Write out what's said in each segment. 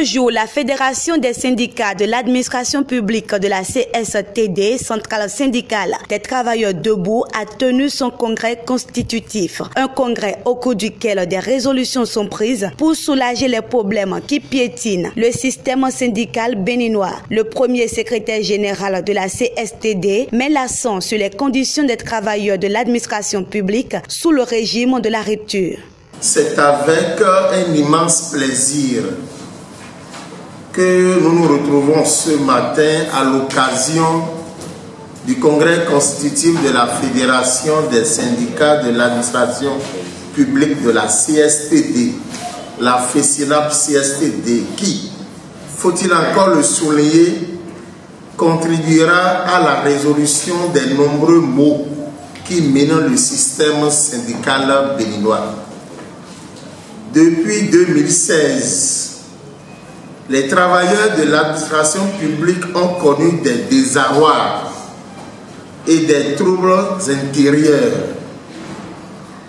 ce jour, la Fédération des syndicats de l'administration publique de la CSTD, Centrale syndicale des travailleurs debout, a tenu son congrès constitutif. Un congrès au cours duquel des résolutions sont prises pour soulager les problèmes qui piétinent le système syndical béninois. Le premier secrétaire général de la CSTD met l'accent sur les conditions des travailleurs de l'administration publique sous le régime de la rupture. C'est avec un immense plaisir que nous nous retrouvons ce matin à l'occasion du congrès constitutif de la Fédération des syndicats de l'administration publique de la CSTD, la FESINAP CSTD, qui, faut-il encore le souligner, contribuera à la résolution des nombreux maux qui minent le système syndical béninois. Depuis 2016, les travailleurs de l'administration publique ont connu des désarrois et des troubles intérieurs.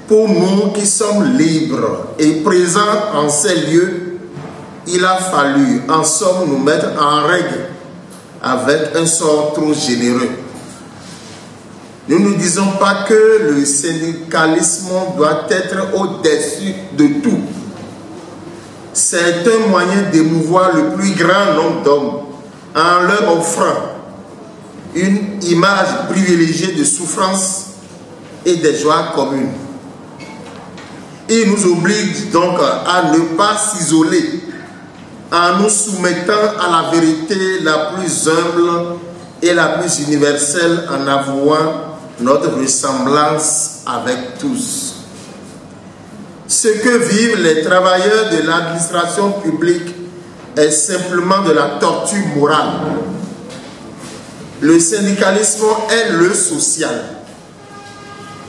Pour nous qui sommes libres et présents en ces lieux, il a fallu en somme nous mettre en règle avec un sort trop généreux. Nous ne disons pas que le syndicalisme doit être au-dessus de tout. C'est un moyen d'émouvoir le plus grand nombre d'hommes en leur offrant une image privilégiée de souffrance et des joies communes. Il nous oblige donc à ne pas s'isoler en nous soumettant à la vérité la plus humble et la plus universelle en avouant notre ressemblance avec tous. Ce que vivent les travailleurs de l'administration publique est simplement de la torture morale. Le syndicalisme est le social.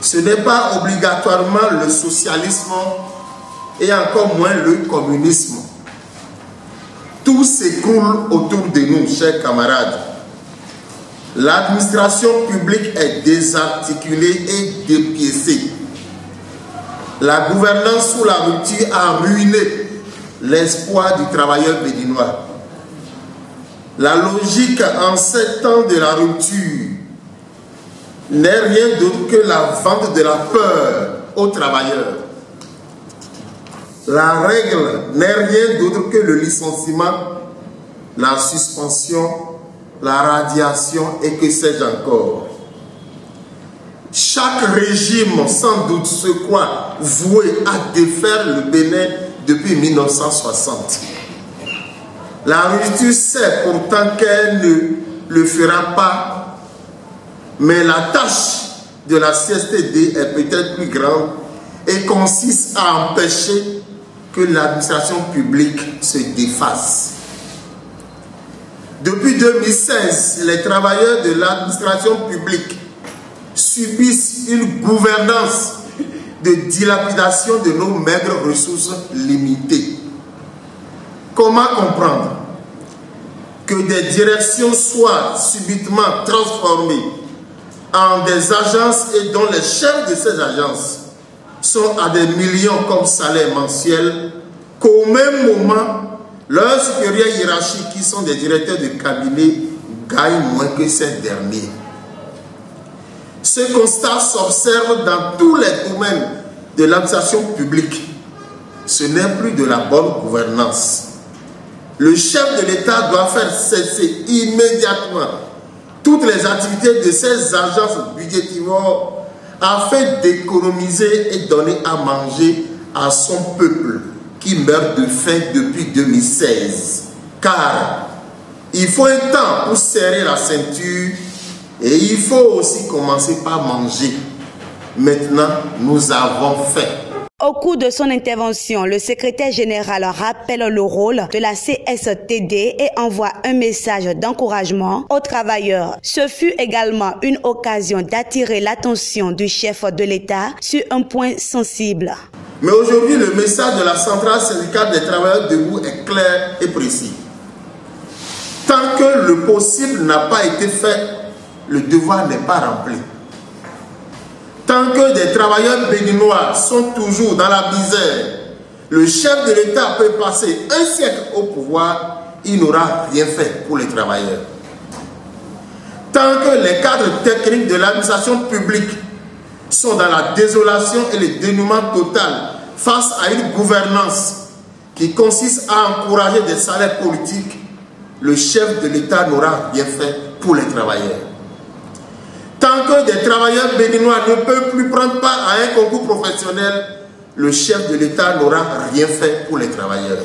Ce n'est pas obligatoirement le socialisme et encore moins le communisme. Tout s'écroule autour de nous, chers camarades. L'administration publique est désarticulée et dépiécée. La gouvernance sous la rupture a ruiné l'espoir du travailleur béninois. La logique en 7 ans de la rupture n'est rien d'autre que la vente de la peur aux travailleurs. La règle n'est rien d'autre que le licenciement, la suspension, la radiation et que sais-je encore. Chaque régime sans doute se croit voué à défaire le Bénin depuis 1960. La rupture sait pourtant qu'elle ne le fera pas, mais la tâche de la CSTD est peut-être plus grande et consiste à empêcher que l'administration publique se défasse. Depuis 2016, les travailleurs de l'administration publique subissent une gouvernance de dilapidation de nos maigres ressources limitées. Comment comprendre que des directions soient subitement transformées en des agences et dont les chefs de ces agences sont à des millions comme salaire mensuel, qu'au même moment, leurs supérieurs hiérarchiques, qui sont des directeurs de cabinet, gagnent moins que ces derniers? Ce constat s'observe dans tous les domaines de l'administration publique. Ce n'est plus de la bonne gouvernance. Le chef de l'État doit faire cesser immédiatement toutes les activités de ces agences budgétivores afin d'économiser et donner à manger à son peuple qui meurt de faim depuis 2016. Car il faut un temps pour serrer la ceinture et il faut aussi commencer par manger. Maintenant, nous avons faim. Au cours de son intervention, le secrétaire général rappelle le rôle de la CSTD et envoie un message d'encouragement aux travailleurs. Ce fut également une occasion d'attirer l'attention du chef de l'État sur un point sensible. Mais aujourd'hui, le message de la Centrale syndicale des travailleurs debout est clair et précis. Tant que le possible n'a pas été fait, le devoir n'est pas rempli. Tant que des travailleurs béninois sont toujours dans la misère, le chef de l'État peut passer un siècle au pouvoir, il n'aura rien fait pour les travailleurs. Tant que les cadres techniques de l'administration publique sont dans la désolation et le dénouement total face à une gouvernance qui consiste à encourager des salaires politiques, le chef de l'État n'aura rien fait pour les travailleurs. Tant que des travailleurs béninois ne peuvent plus prendre part à un concours professionnel, le chef de l'État n'aura rien fait pour les travailleurs.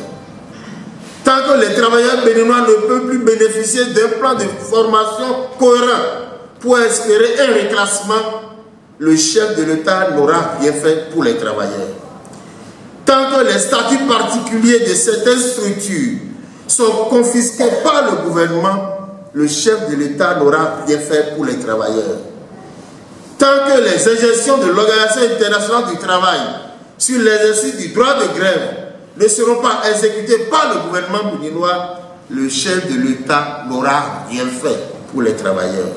Tant que les travailleurs béninois ne peuvent plus bénéficier d'un plan de formation cohérent pour espérer un reclassement, le chef de l'État n'aura rien fait pour les travailleurs. Tant que les statuts particuliers de certaines structures sont confisqués par le gouvernement, le chef de l'État n'aura rien fait pour les travailleurs. Tant que les injonctions de l'Organisation internationale du travail sur l'exercice du droit de grève ne seront pas exécutées par le gouvernement béninois, le chef de l'État n'aura rien fait pour les travailleurs.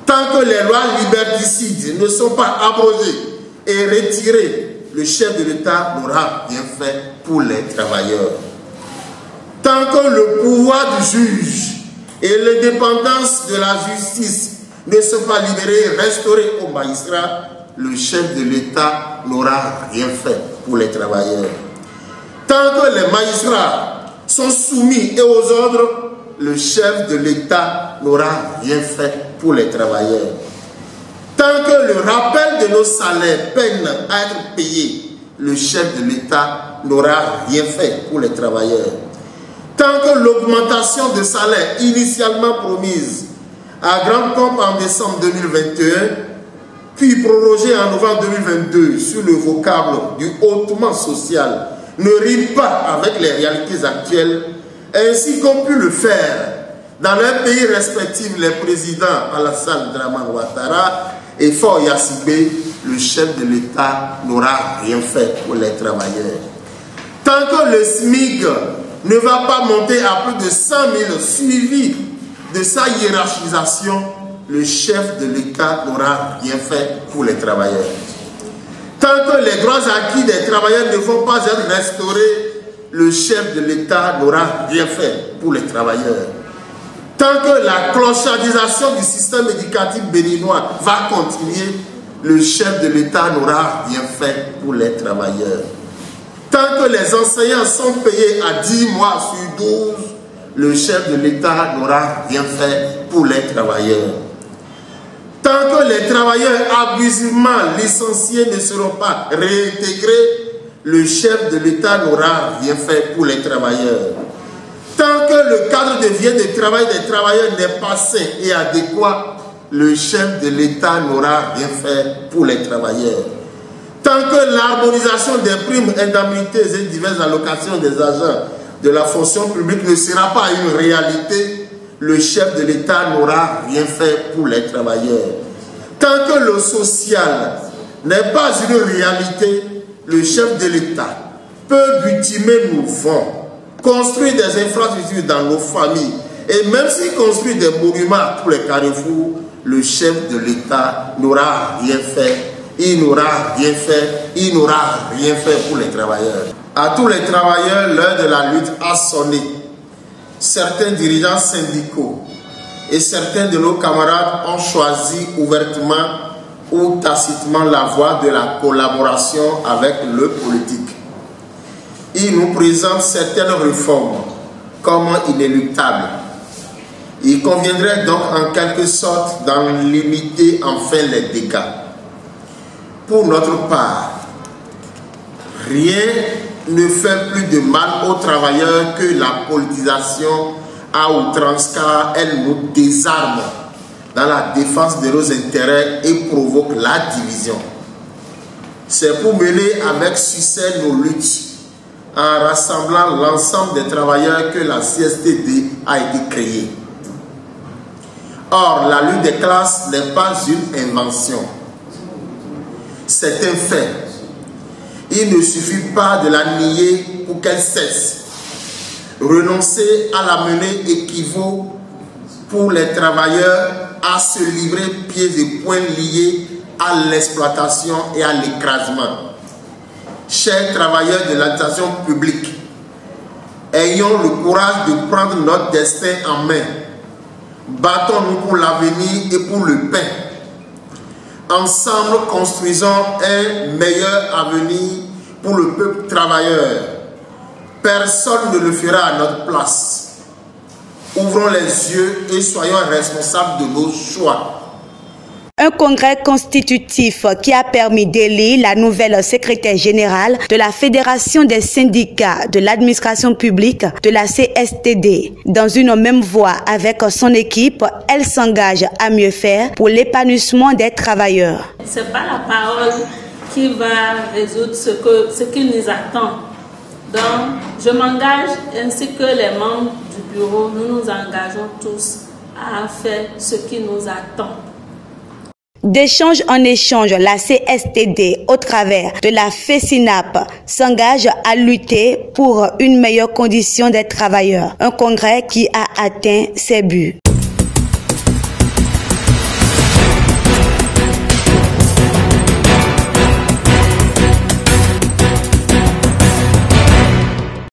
Tant que les lois liberticides ne sont pas abrogées et retirées, le chef de l'État n'aura rien fait pour les travailleurs. Tant que le pouvoir du juge et l'indépendance de la justice ne sont pas libérés et restaurés aux magistrats, le chef de l'État n'aura rien fait pour les travailleurs. Tant que les magistrats sont soumis et aux ordres, le chef de l'État n'aura rien fait pour les travailleurs. Tant que le rappel de nos salaires peine à être payé, le chef de l'État n'aura rien fait pour les travailleurs. Tant que l'augmentation de salaire initialement promise à grand pompe en décembre 2021, puis prorogée en novembre 2022 sur le vocable du hautement social, ne rime pas avec les réalités actuelles, ainsi qu'ont pu le faire dans leurs pays respectifs les présidents Alassane Dramane Ouattara et Faure Gnassingbé, le chef de l'État n'aura rien fait pour les travailleurs. Tant que le SMIC ne va pas monter à plus de 100 000 suivis de sa hiérarchisation, le chef de l'État n'aura rien fait pour les travailleurs. Tant que les droits acquis des travailleurs ne vont pas être restaurés, le chef de l'État n'aura rien fait pour les travailleurs. Tant que la clochardisation du système éducatif béninois va continuer, le chef de l'État n'aura rien fait pour les travailleurs. Tant que les enseignants sont payés à 10 mois sur 12, le chef de l'État n'aura rien fait pour les travailleurs. Tant que les travailleurs abusivement licenciés ne seront pas réintégrés, le chef de l'État n'aura rien fait pour les travailleurs. Tant que le cadre de vie de travail des travailleurs n'est pas sain et adéquat, le chef de l'État n'aura rien fait pour les travailleurs. Tant que l'harmonisation des primes, indemnités et diverses allocations des agents de la fonction publique ne sera pas une réalité, le chef de l'État n'aura rien fait pour les travailleurs. Tant que le social n'est pas une réalité, le chef de l'État peut butimer nos fonds, construire des infrastructures dans nos familles, et même s'il construit des monuments pour les carrefours, le chef de l'État n'aura rien fait. Il n'aura rien fait, il n'aura rien fait pour les travailleurs. À tous les travailleurs, l'heure de la lutte a sonné. Certains dirigeants syndicaux et certains de nos camarades ont choisi ouvertement ou tacitement la voie de la collaboration avec le politique. Ils nous présentent certaines réformes comme inéluctables. Il conviendrait donc en quelque sorte d'en limiter enfin les dégâts. Pour notre part, rien ne fait plus de mal aux travailleurs que la politisation à outrance, car elle nous désarme dans la défense de nos intérêts et provoque la division. C'est pour mener avec succès nos luttes en rassemblant l'ensemble des travailleurs que la CSTD a été créée. Or, la lutte des classes n'est pas une invention. C'est un fait. Il ne suffit pas de la nier pour qu'elle cesse. Renoncer à la mener équivaut pour les travailleurs à se livrer pieds et poings liés à l'exploitation et à l'écrasement. chers travailleurs de l'administration publique, ayons le courage de prendre notre destin en main. Battons-nous pour l'avenir et pour le pain. Ensemble, construisons un meilleur avenir pour le peuple travailleur. Personne ne le fera à notre place. Ouvrons les yeux et soyons responsables de nos choix. Un congrès constitutif qui a permis d'élire la nouvelle secrétaire générale de la Fédération des syndicats de l'administration publique de la CSTD. Dans une même voie avec son équipe, elle s'engage à mieux faire pour l'épanouissement des travailleurs. Ce n'est pas la parole qui va résoudre ce qui nous attend. Donc, je m'engage ainsi que les membres du bureau, nous nous engageons tous à faire ce qui nous attend. D'échange en échange, la CSTD, au travers de la FESINAP, s'engage à lutter pour une meilleure condition des travailleurs. Un congrès qui a atteint ses buts.